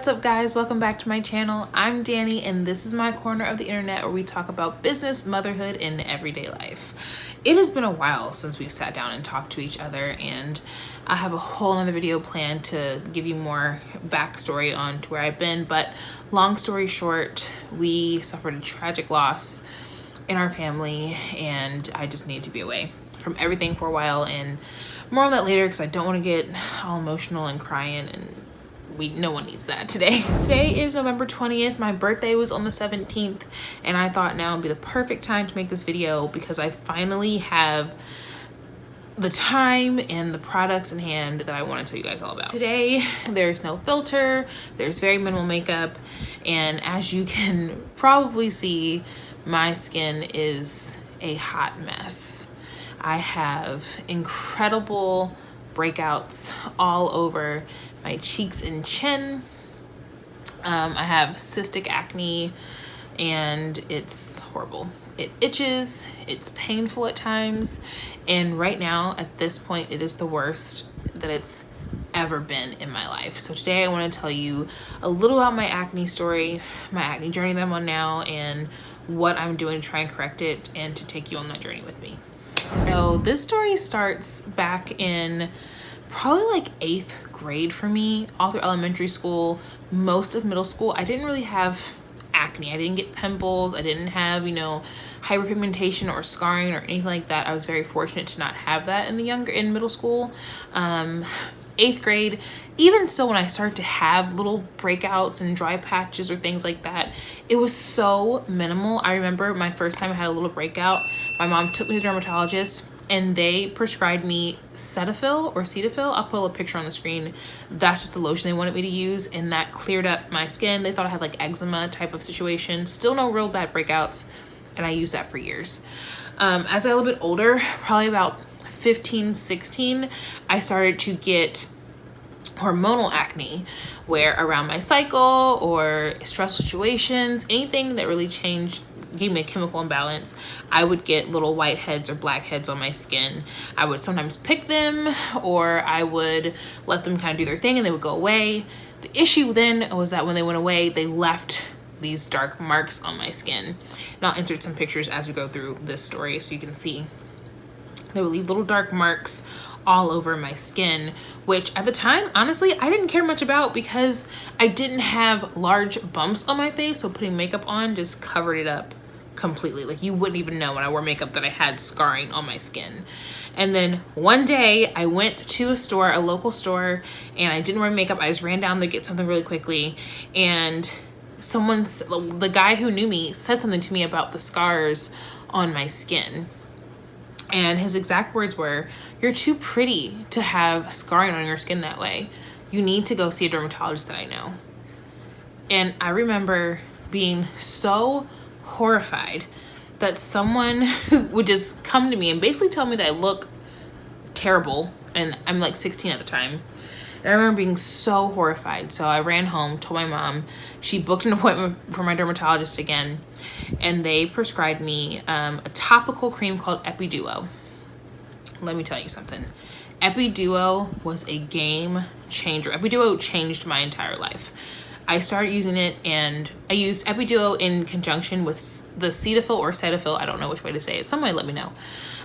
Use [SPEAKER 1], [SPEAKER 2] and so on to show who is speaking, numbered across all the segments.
[SPEAKER 1] What's up guys, welcome back to my channel. I'm Dani and this is my corner of the internet where we talk about business, motherhood, and everyday life. It has been a while since we've sat down and talked to each other, and I have a whole other video planned to give you more backstory on to where I've been, but long story short, we suffered a tragic loss in our family and I just needed to be away from everything for a while, and more on that later because I don't want to get all emotional and crying, and no one needs that today. Today is November 20th. My birthday was on the 17th, and I thought now would be the perfect time to make this video because I finally have the time and the products in hand that I want to tell you guys all about. Today, there's no filter, there's very minimal makeup, and as you can probably see, my skin is a hot mess. I have incredible breakouts all over my cheeks and chin. I have cystic acne and it's horrible. It itches, it's painful at times, and right now at this point it is the worst that it's ever been in my life. So today I want to tell you a little about my acne story, my acne journey that I'm on now, and what I'm doing to try and correct it and to take you on that journey with me. So this story starts back in probably like 8th grade for me, all through elementary school, most of middle school. I didn't really have acne. I didn't get pimples. I didn't have, hyperpigmentation or scarring or anything like that. I was very fortunate to not have that in middle school. 8th grade, even still when I started to have little breakouts and dry patches or things like that, it was so minimal. I remember my first time I had a little breakout, my mom took me to the dermatologist and they prescribed me Cetaphil or Cetaphil. I'll put a picture on the screen. That's just the lotion they wanted me to use, and that cleared up my skin. They thought I had like eczema type of situation. Still no real bad breakouts, and I used that for years. As I got a little bit older, probably about 15, 16, I started to get hormonal acne, where around my cycle or stressful situations, anything that really gave me a chemical imbalance, I would get little white heads or black heads on my skin. I would sometimes pick them, or I would let them kind of do their thing and they would go away. The issue then was that when they went away, they left these dark marks on my skin. And I'll insert some pictures as we go through this story so you can see. They would leave little dark marks all over my skin, which at the time, honestly, I didn't care much about because I didn't have large bumps on my face, so putting makeup on just covered it up completely. Like, you wouldn't even know when I wore makeup that I had scarring on my skin. And then one day I went to a local store, and I didn't wear makeup. I just ran down to get something really quickly, and the guy who knew me said something to me about the scars on my skin. And his exact words were, "You're too pretty to have scarring on your skin that way. You need to go see a dermatologist that I know." And I remember being so horrified that someone would just come to me and basically tell me that I look terrible. And I'm like 16 at the time. And I remember being so horrified. So I ran home, told my mom. She booked an appointment for my dermatologist again, and they prescribed me a topical cream called Epiduo. Let me tell you something. Epiduo was a game changer. Epiduo changed my entire life. I started using it, and I used Epiduo in conjunction with the Cetaphil or Cetaphil. I don't know which way to say it. Somebody let me know.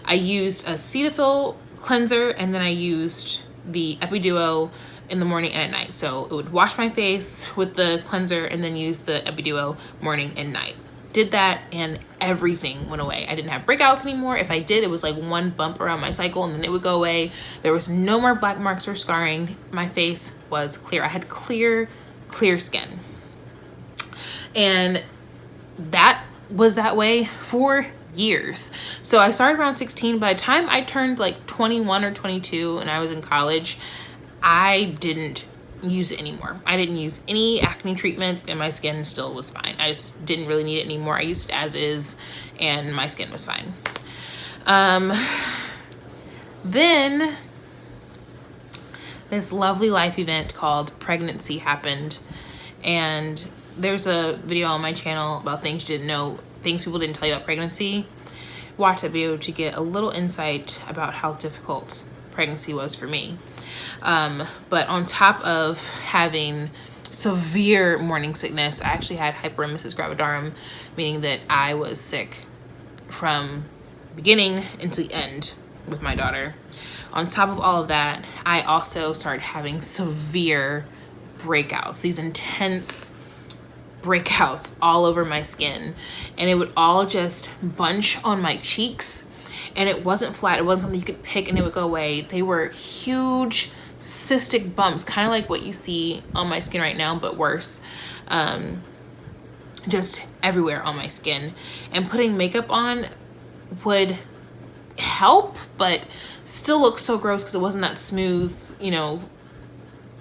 [SPEAKER 1] I used a Cetaphil cleanser, and then I used the Epiduo in the morning and at night. So it would wash my face with the cleanser and then use the Epiduo morning and night. Did that and everything went away. I didn't have breakouts anymore. If I did, it was like one bump around my cycle and then it would go away. There was no more black marks or scarring. My face was clear. I had clear skin. And that was that way for years. So I started around 16. By the time I turned like 21 or 22 and I was in college, I didn't use it anymore. I didn't use any acne treatments and my skin still was fine. I just didn't really need it anymore. I used it as is and my skin was fine. Then this lovely life event called pregnancy happened, and there's a video on my channel about things you didn't know, things people didn't tell you about pregnancy. Watch that video to get a little insight about how difficult pregnancy was for me. But on top of having severe morning sickness. I actually had hyperemesis gravidarum, meaning that I was sick from beginning into the end with my daughter. On top of all of that, I also started having severe breakouts, these intense breakouts all over my skin, and it would all just bunch on my cheeks, and it wasn't flat. It wasn't something you could pick and it would go away. They were huge cystic bumps, kind of like what you see on my skin right now, but worse. Just everywhere on my skin, and putting makeup on would help, but still look so gross because it wasn't that smooth, you know,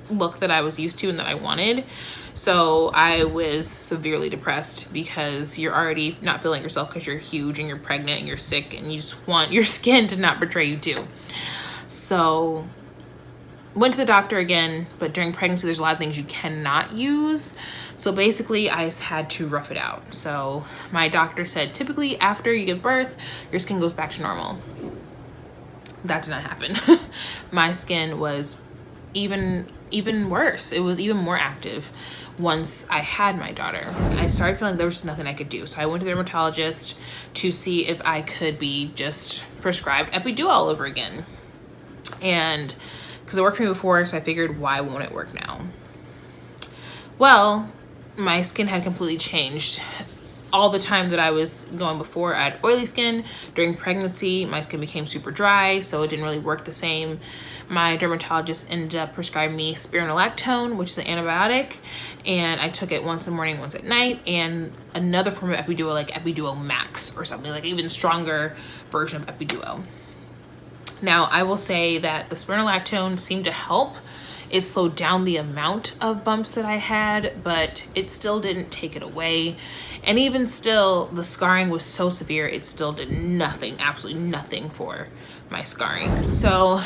[SPEAKER 1] look that I was used to and that I wanted. So I was severely depressed because you're already not feeling yourself because you're huge and you're pregnant and you're sick and you just want your skin to not betray you too. So went to the doctor again, but during pregnancy there's a lot of things you cannot use. So basically I just had to rough it out. So my doctor said typically after you give birth, your skin goes back to normal. That did not happen. My skin was even worse. It was even more active once I had my daughter. I started feeling there was nothing I could do. So I went to the dermatologist to see if I could be just prescribed Epiduo all over again. And because it worked for me before, so I figured, why won't it work now? Well, my skin had completely changed. All the time that I was going before, I had oily skin. During pregnancy, my skin became super dry, so it didn't really work the same. My dermatologist ended up prescribing me spironolactone, which is an antibiotic, and I took it once in the morning, once at night, and another form of Epiduo, like Epiduo Max or something, like even stronger version of Epiduo. Now, I will say that the spironolactone seemed to help. It slowed down the amount of bumps that I had, but it still didn't take it away. And even still, the scarring was so severe, it still did nothing, absolutely nothing for my scarring. So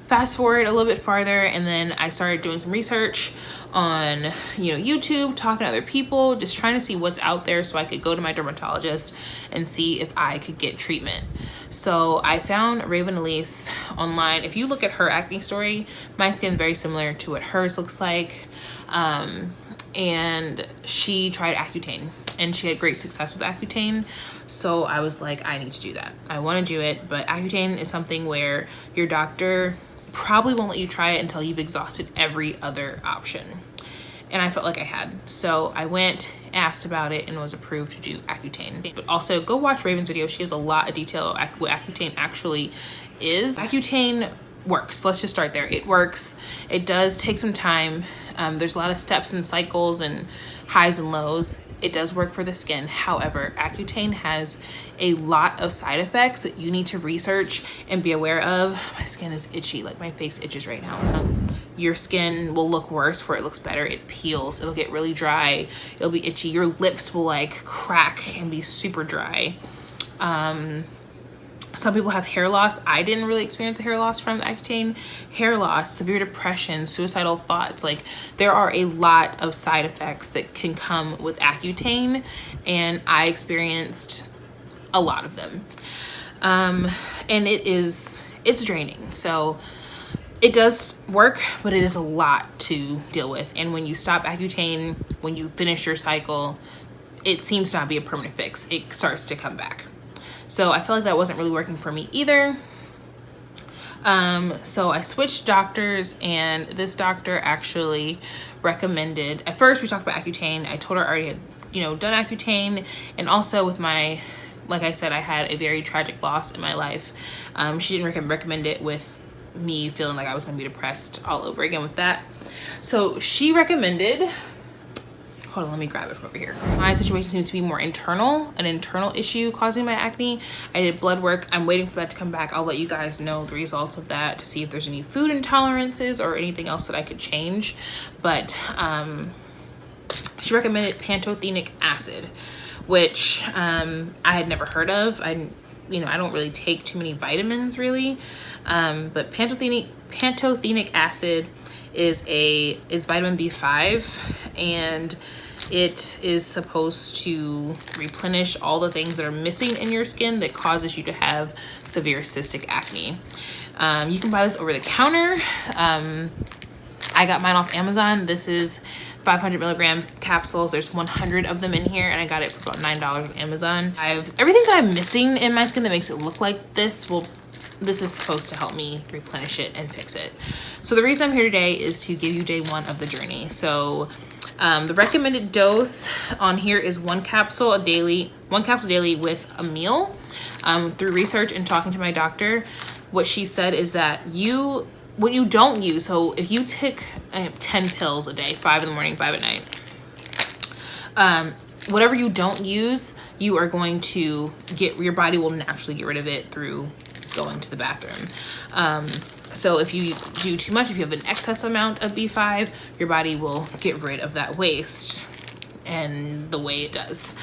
[SPEAKER 1] fast forward a little bit farther, and then I started doing some research on, YouTube, talking to other people, just trying to see what's out there so I could go to my dermatologist and see if I could get treatment. So I found Raven Elise online. If you look at her acne story, my skin is very similar to what hers looks like. And she tried Accutane, and she had great success with Accutane. So I was like, I need to do that. I want to do it, but Accutane is something where your doctor probably won't let you try it until you've exhausted every other option. And I felt like I had. So I went, asked about it, and was approved to do Accutane. But also go watch Raven's video. She has a lot of detail of what Accutane actually is. Accutane works. Let's just start there. It works. It does take some time. There's a lot of steps and cycles and highs and lows. It does work for the skin. However, Accutane has a lot of side effects that you need to research and be aware of. My skin is itchy, like my face itches right now. Your skin will look worse before it looks better. It peels, it'll get really dry, it'll be itchy. Your lips will like crack and be super dry. Some people have hair loss. I didn't really experience a hair loss from Accutane. Hair loss, severe depression, suicidal thoughts. Like, there are a lot of side effects that can come with Accutane, and I experienced a lot of them. And it's draining. So it does work, but it is a lot to deal with. And when you stop Accutane, when you finish your cycle, it seems to not be a permanent fix. It starts to come back. So I felt like that wasn't really working for me either. So I switched doctors, and this doctor actually recommended, at first we talked about Accutane. I told her I already had, done Accutane, and also with my, like I said, I had a very tragic loss in my life. She didn't recommend it with me feeling like I was gonna be depressed all over again with that. So she recommended, hold on, let me grab it from over here. My situation seems to be more internal, an internal issue causing my acne. I did blood work. I'm waiting for that to come back. I'll let you guys know the results of that to see if there's any food intolerances or anything else that I could change. But she recommended pantothenic acid, which I had never heard of. I don't really take too many vitamins really. But pantothenic acid is vitamin B5, and it is supposed to replenish all the things that are missing in your skin that causes you to have severe cystic acne. You can buy this over the counter. I got mine off Amazon. This is 500 milligram capsules. There's 100 of them in here, and I got it for about $9 on Amazon. Everything that I'm missing in my skin that makes it look like this is supposed to help me replenish it and fix it. So the reason I'm here today is to give you day one of the journey. So the recommended dose on here is one capsule daily with a meal. Through research and talking to my doctor, what she said is that what you don't use, so if you take 10 pills a day, 5 in the morning, 5 at night, whatever you don't use, you are going to your body will naturally get rid of it through going to the bathroom. So if you do too much, if you have an excess amount of B5, your body will get rid of that waste, and the way it does.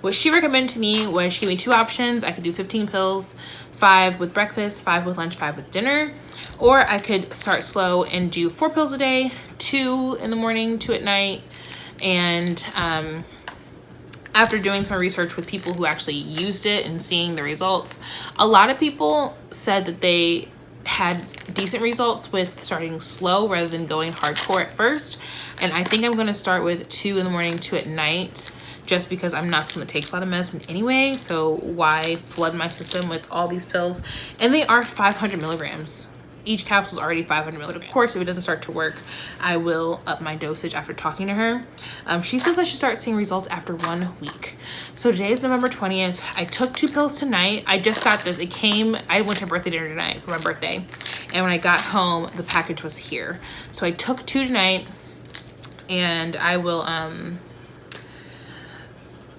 [SPEAKER 1] What she recommended to me was she gave me 2 options. I could do 15 pills, 5 with breakfast, 5 with lunch, 5 with dinner, or I could start slow and do 4 pills a day, 2 in the morning, 2 at night. And after doing some research with people who actually used it and seeing the results, a lot of people said that they had decent results with starting slow rather than going hardcore at first. And I think I'm going to start with 2 in the morning, 2 at night, just because I'm not someone that takes a lot of medicine anyway. So why flood my system with all these pills? And they are 500 milligrams. Each capsule is already 500 milligrams. Of course, if it doesn't start to work, I will up my dosage after talking to her. She says I should start seeing results after 1 week. So today is November 20th. I took 2 pills tonight. I just got this. I went to birthday dinner tonight for my birthday. And when I got home, the package was here. So I took 2 tonight, and I will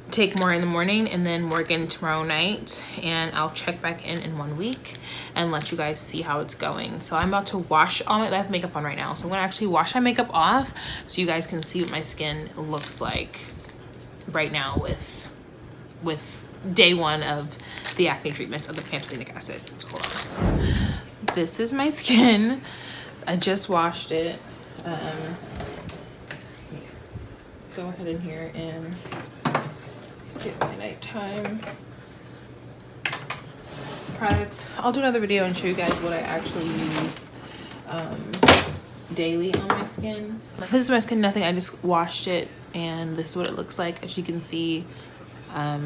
[SPEAKER 1] take more in the morning and then more again tomorrow night, and I'll check back in 1 week and let you guys see how it's going. So I'm about to wash all I have makeup on right now, so I'm gonna actually wash my makeup off so you guys can see what my skin looks like right now with day one of the acne treatments of the pantothenic acid. So hold on. So this is my skin. I just washed it. Go ahead in here and get my nighttime products. I'll do another video and show you guys what I actually use daily on my skin. This is my skin, nothing. I just washed it, and this is what it looks like. As you can see, a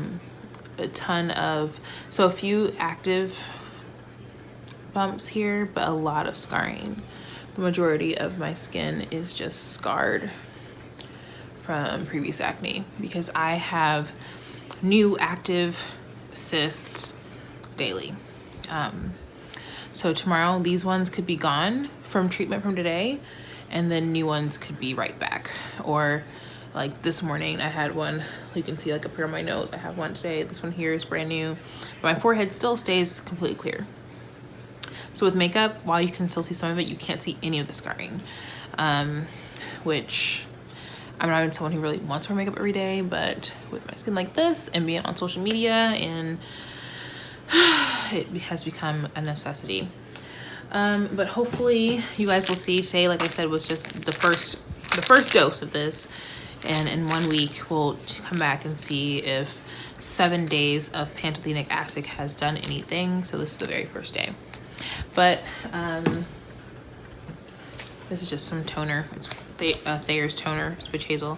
[SPEAKER 1] few active bumps here, but a lot of scarring. The majority of my skin is just scarred from previous acne because I have new active cysts daily. So tomorrow these ones could be gone from treatment from today, and then new ones could be right back. Or like this morning I had one, you can see like up here on my nose, I have one today. This one here is brand new. My forehead still stays completely clear. So with makeup, while you can still see some of it, you can't see any of the scarring, which I'm not even someone who really wants to wear makeup every day, but with my skin like this and being on social media, and it has become a necessity. But hopefully you guys will see today, like I said, was just the first dose of this, and in 1 week we'll come back and see if 7 days of pantothenic acid has done anything. So this is the very first day. But this is just some toner. It's Thayer's toner, it's witch hazel.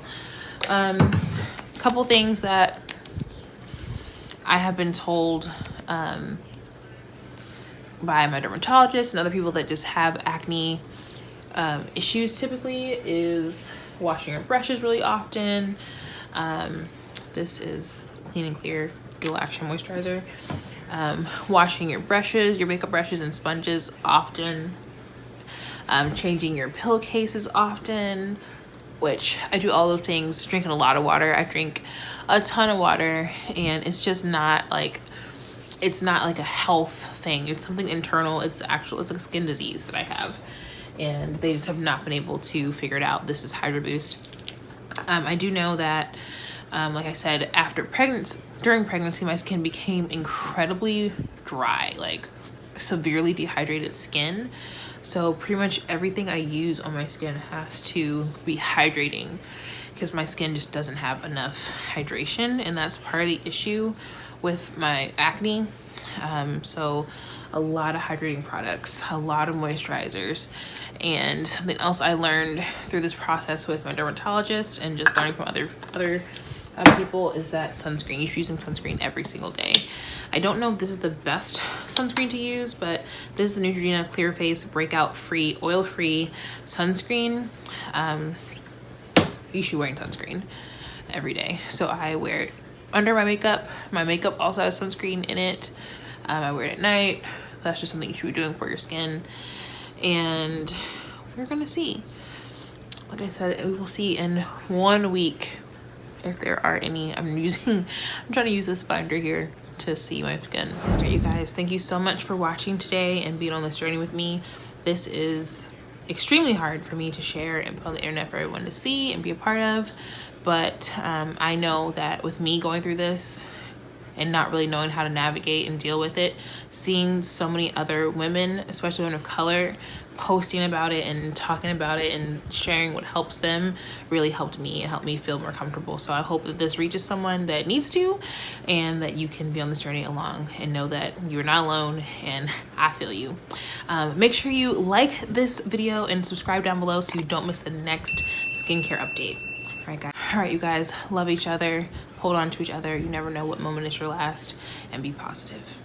[SPEAKER 1] Couple things that I have been told by my dermatologist and other people that just have acne issues typically is washing your brushes really often. This is Clean and Clear Dual Action Moisturizer. Washing your brushes, your makeup brushes and sponges often. Changing your pillowcases often, which I do all those things. Drinking a lot of water. I drink a ton of water, and it's just not like, it's not like a health thing. It's something internal. It's like a skin disease that I have, and they just have not been able to figure it out. This is Hydra Boost. I do know that, like I said, during pregnancy, my skin became incredibly dry, like severely dehydrated skin. So pretty much everything I use on my skin has to be hydrating because my skin just doesn't have enough hydration, and that's part of the issue with my acne. So a lot of hydrating products, a lot of moisturizers. And something else I learned through this process with my dermatologist and just learning from other people is that sunscreen, you should be using sunscreen every single day. I don't know if this is the best sunscreen to use, but this is the Neutrogena Clear Face Breakout Free Oil Free Sunscreen. You should be wearing sunscreen every day. So I wear it under my makeup. My makeup also has sunscreen in it. I wear it at night. That's just something you should be doing for your skin. And we're gonna see. Like I said, we will see in 1 week if there are any. I'm trying to use this binder here to see my skin. All right, you guys, thank you so much for watching today and being on this journey with me. This is extremely hard for me to share and put on the internet for everyone to see and be a part of. But I know that with me going through this and not really knowing how to navigate and deal with it, seeing so many other women, especially women of color, posting about it and talking about it and sharing what helps them really helped me and helped me feel more comfortable. So I hope that this reaches someone that needs to, and that you can be on this journey along and know that you're not alone, and I feel you. Make sure you like this video and subscribe down below so you don't miss the next skincare update. All right, you guys, love each other, hold on to each other. You never know what moment is your last, and be positive.